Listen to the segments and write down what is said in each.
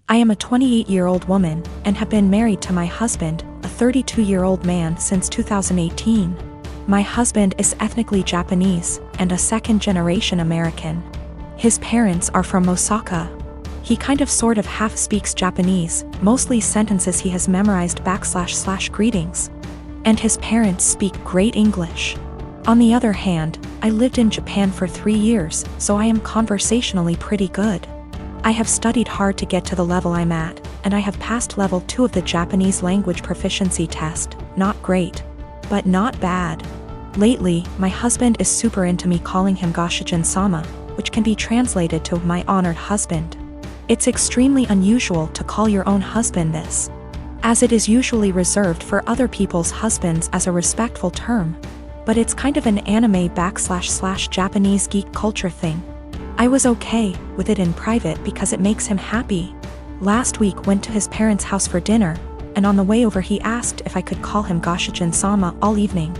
I am a 28-year-old woman and have been married to my husband, a 32-year-old man, since 2018. My husband is ethnically Japanese and a second-generation American. His parents are from Osaka. He kind of sort of half speaks Japanese, mostly sentences he has memorized / greetings. And his parents speak great English. On the other hand, I lived in Japan for 3 years, so I am conversationally pretty good. I have studied hard to get to the level I'm at, and I have passed level 2 of the Japanese language proficiency test. Not great, but not bad. Lately, my husband is super into me calling him Goshijin-sama, which can be translated to my honored husband. It's extremely unusual to call your own husband this, as it is usually reserved for other people's husbands as a respectful term. But it's kind of an anime / Japanese geek culture thing. I was okay with it in private because it makes him happy. Last week went to his parents' house for dinner, and on the way over he asked if I could call him Goshijin-sama all evening.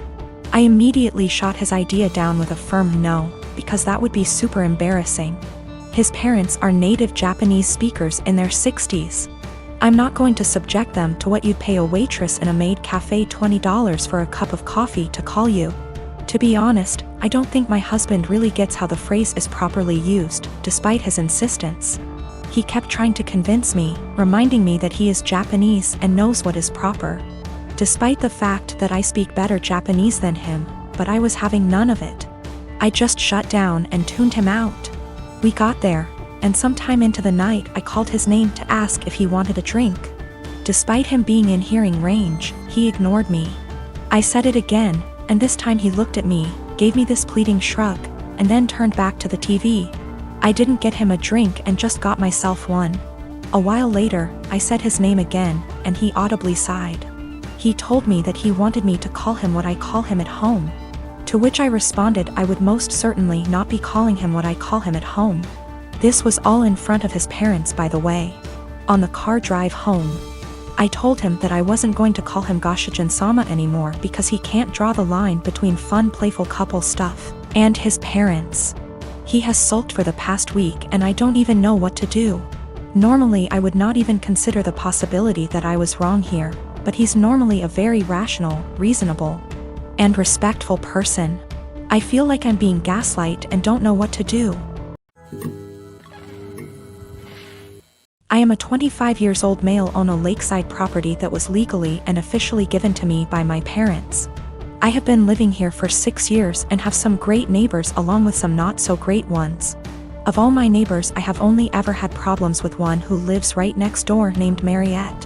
I immediately shot his idea down with a firm no, because that would be super embarrassing. His parents are native Japanese speakers in their 60s. I'm not going to subject them to what you'd pay a waitress in a maid cafe $20 for a cup of coffee to call you. To be honest, I don't think my husband really gets how the phrase is properly used, despite his insistence. He kept trying to convince me, reminding me that he is Japanese and knows what is proper. Despite the fact that I speak better Japanese than him, but I was having none of it. I just shut down and tuned him out. We got there, and sometime into the night I called his name to ask if he wanted a drink. Despite him being in hearing range, he ignored me. I said it again, and this time he looked at me, gave me this pleading shrug, and then turned back to the TV. I didn't get him a drink and just got myself one. A while later, I said his name again, and he audibly sighed. He told me that he wanted me to call him what I call him at home. To which I responded I would most certainly not be calling him what I call him at home. This was all in front of his parents, by the way. On the car drive home, I told him that I wasn't going to call him Goshijin-sama anymore because he can't draw the line between fun, playful couple stuff and his parents. He has sulked for the past week and I don't even know what to do. Normally I would not even consider the possibility that I was wrong here, but he's normally a very rational, reasonable, and respectful person. I feel like I'm being gaslighted and don't know what to do. I am a 25-year-old male on a lakeside property that was legally and officially given to me by my parents. I have been living here for 6 years and have some great neighbors along with some not so great ones. Of all my neighbors, I have only ever had problems with one who lives right next door named Mariette.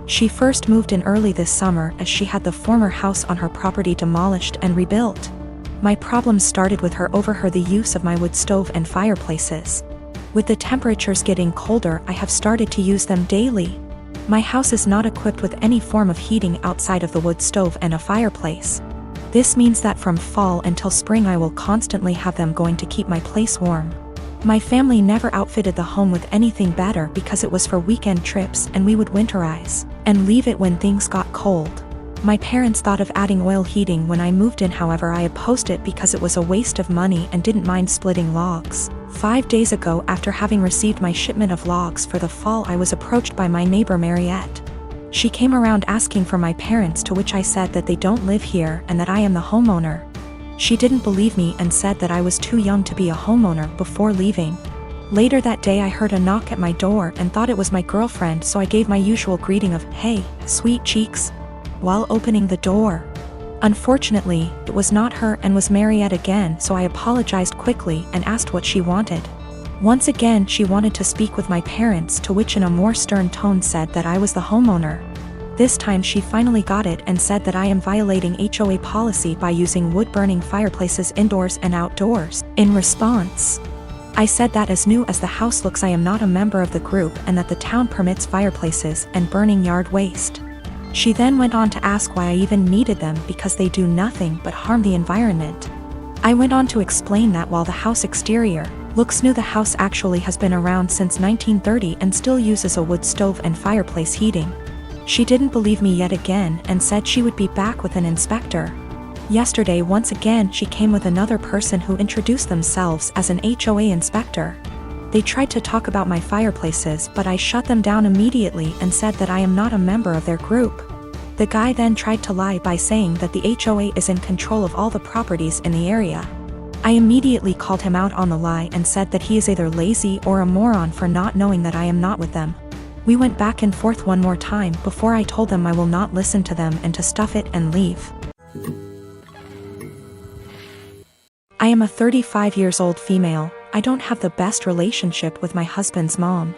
She first moved in early this summer as she had the former house on her property demolished and rebuilt. My problems started with her overheard the use of my wood stove and fireplaces. With the temperatures getting colder, I have started to use them daily. My house is not equipped with any form of heating outside of the wood stove and a fireplace. This means that from fall until spring I will constantly have them going to keep my place warm. My family never outfitted the home with anything better because it was for weekend trips and we would winterize and leave it when things got cold. My parents thought of adding oil heating when I moved in, however I opposed it because it was a waste of money and didn't mind splitting logs. 5 days ago, after having received my shipment of logs for the fall, I was approached by my neighbor Mariette. She came around asking for my parents, to which I said that they don't live here and that I am the homeowner. She didn't believe me and said that I was too young to be a homeowner before leaving. Later that day I heard a knock at my door and thought it was my girlfriend, so I gave my usual greeting of "Hey, sweet cheeks," while opening the door. Unfortunately, it was not her and was Mariette again, so I apologized quickly and asked what she wanted. Once again she wanted to speak with my parents, to which in a more stern tone said that I was the homeowner. This time she finally got it and said that I am violating HOA policy by using wood-burning fireplaces indoors and outdoors. In response, I said that as new as the house looks I am not a member of the group and that the town permits fireplaces and burning yard waste. She then went on to ask why I even needed them because they do nothing but harm the environment. I went on to explain that while the house exterior looks new, the house actually has been around since 1930 and still uses a wood stove and fireplace heating. She didn't believe me yet again and said she would be back with an inspector. Yesterday once again she came with another person who introduced themselves as an HOA inspector. They tried to talk about my fireplaces, but I shut them down immediately and said that I am not a member of their group. The guy then tried to lie by saying that the HOA is in control of all the properties in the area. I immediately called him out on the lie and said that he is either lazy or a moron for not knowing that I am not with them. We went back and forth one more time before I told them I will not listen to them and to stuff it and leave. I am a 35 years old female. I don't have the best relationship with my husband's mom.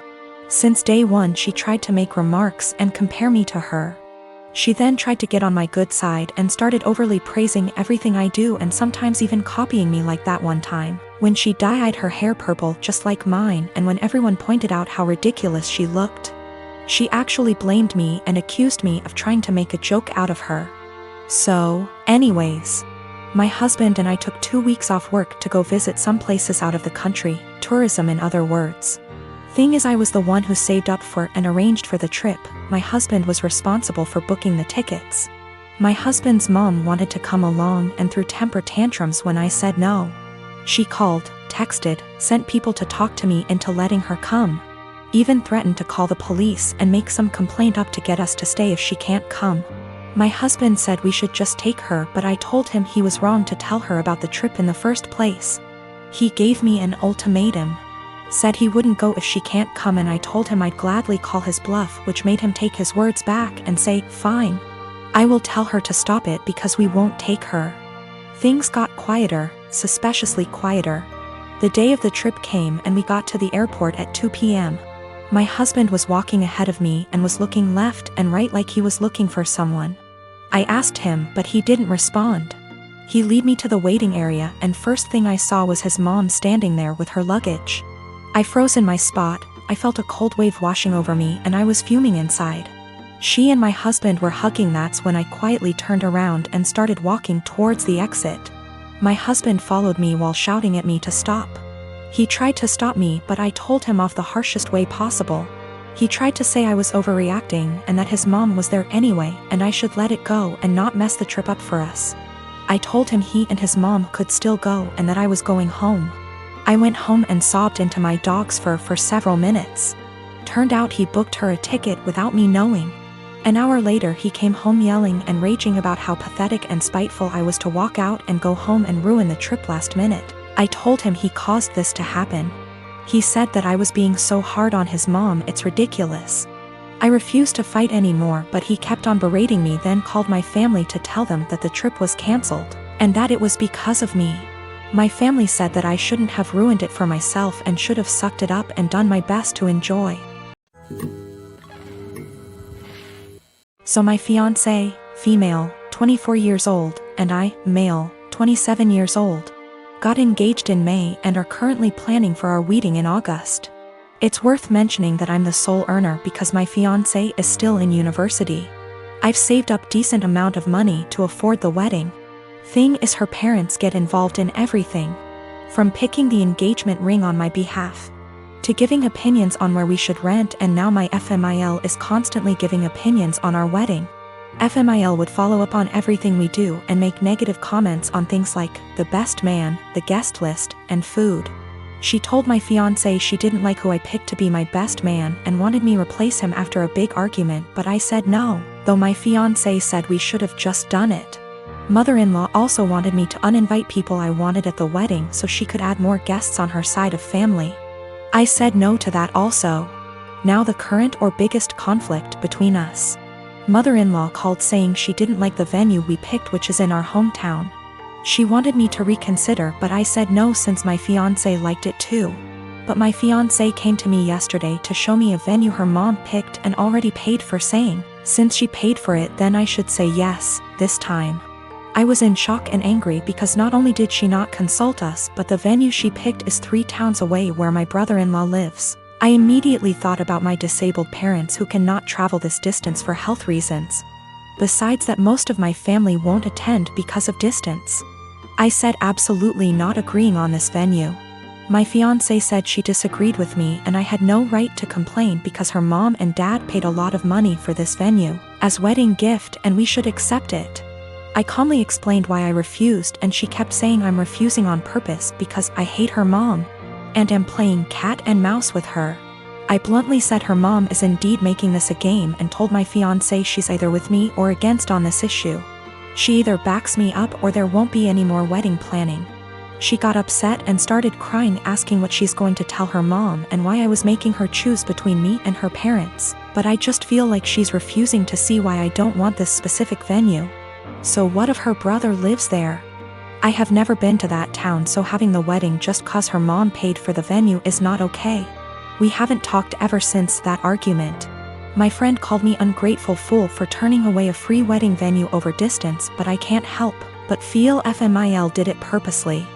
Since day one she tried to make remarks and compare me to her. She then tried to get on my good side and started overly praising everything I do and sometimes even copying me, like that one time when she dyed her hair purple just like mine, and when everyone pointed out how ridiculous she looked. She actually blamed me and accused me of trying to make a joke out of her. So, anyways, my husband and I took 2 weeks off work to go visit some places out of the country, tourism in other words. Thing is, I was the one who saved up for and arranged for the trip. My husband was responsible for booking the tickets. My husband's mom wanted to come along and threw temper tantrums when I said no. She called, texted, sent people to talk to me into letting her come. Even threatened to call the police and make some complaint up to get us to stay if she can't come. My husband said we should just take her, but I told him he was wrong to tell her about the trip in the first place. He gave me an ultimatum. Said he wouldn't go if she can't come, and I told him I'd gladly call his bluff, which made him take his words back and say, fine. I will tell her to stop it because we won't take her. Things got quieter, suspiciously quieter. The day of the trip came and we got to the airport at 2 p.m. My husband was walking ahead of me and was looking left and right like he was looking for someone. I asked him, but he didn't respond. He led me to the waiting area, and first thing I saw was his mom standing there with her luggage. I froze in my spot. I felt a cold wave washing over me and I was fuming inside. She and my husband were hugging. That's when I quietly turned around and started walking towards the exit. My husband followed me while shouting at me to stop. He tried to stop me, but I told him off the harshest way possible. He tried to say I was overreacting and that his mom was there anyway and I should let it go and not mess the trip up for us. I told him he and his mom could still go and that I was going home. I went home and sobbed into my dog's fur for several minutes. Turned out he booked her a ticket without me knowing. An hour later he came home yelling and raging about how pathetic and spiteful I was to walk out and go home and ruin the trip last minute. I told him he caused this to happen. He said that I was being so hard on his mom, it's ridiculous. I refused to fight anymore, but he kept on berating me, then called my family to tell them that the trip was cancelled, and that it was because of me. My family said that I shouldn't have ruined it for myself and should have sucked it up and done my best to enjoy. So my fiancé, female, 24 years old, and I, male, 27 years old, got engaged in May and are currently planning for our wedding in August. It's worth mentioning that I'm the sole earner because my fiancé is still in university. I've saved up decent amount of money to afford the wedding. Thing is, her parents get involved in everything, from picking the engagement ring on my behalf, to giving opinions on where we should rent, and now my FMIL is constantly giving opinions on our wedding. FMIL would follow up on everything we do and make negative comments on things like the best man, the guest list, and food. She told my fiancé she didn't like who I picked to be my best man and wanted me replace him after a big argument, but I said no, though my fiancé said we should have just done it. Mother-in-law also wanted me to uninvite people I wanted at the wedding so she could add more guests on her side of family. I said no to that also. Now the current or biggest conflict between us. Mother-in-law called saying she didn't like the venue we picked, which is in our hometown. She wanted me to reconsider, but I said no since my fiancé liked it too. But my fiancé came to me yesterday to show me a venue her mom picked and already paid for, saying, since she paid for it then I should say yes, this time. I was in shock and angry because not only did she not consult us, but the venue she picked is 3 towns away where my brother-in-law lives. I immediately thought about my disabled parents who cannot travel this distance for health reasons. Besides that, most of my family won't attend because of distance. I said absolutely not, agreeing on this venue. My fiancé said she disagreed with me and I had no right to complain because her mom and dad paid a lot of money for this venue as wedding gift and we should accept it. I calmly explained why I refused and she kept saying I'm refusing on purpose because I hate her mom. and am playing cat and mouse with her. I bluntly said her mom is indeed making this a game and told my fiancé she's either with me or against on this issue. She either backs me up or there won't be any more wedding planning. She got upset and started crying, asking what she's going to tell her mom and why I was making her choose between me and her parents, but I just feel like she's refusing to see why I don't want this specific venue. So what if her brother lives there? I have never been to that town, so having the wedding just cause her mom paid for the venue is not okay. We haven't talked ever since that argument. My friend called me ungrateful fool for turning away a free wedding venue over distance, but I can't help but feel FMIL did it purposely.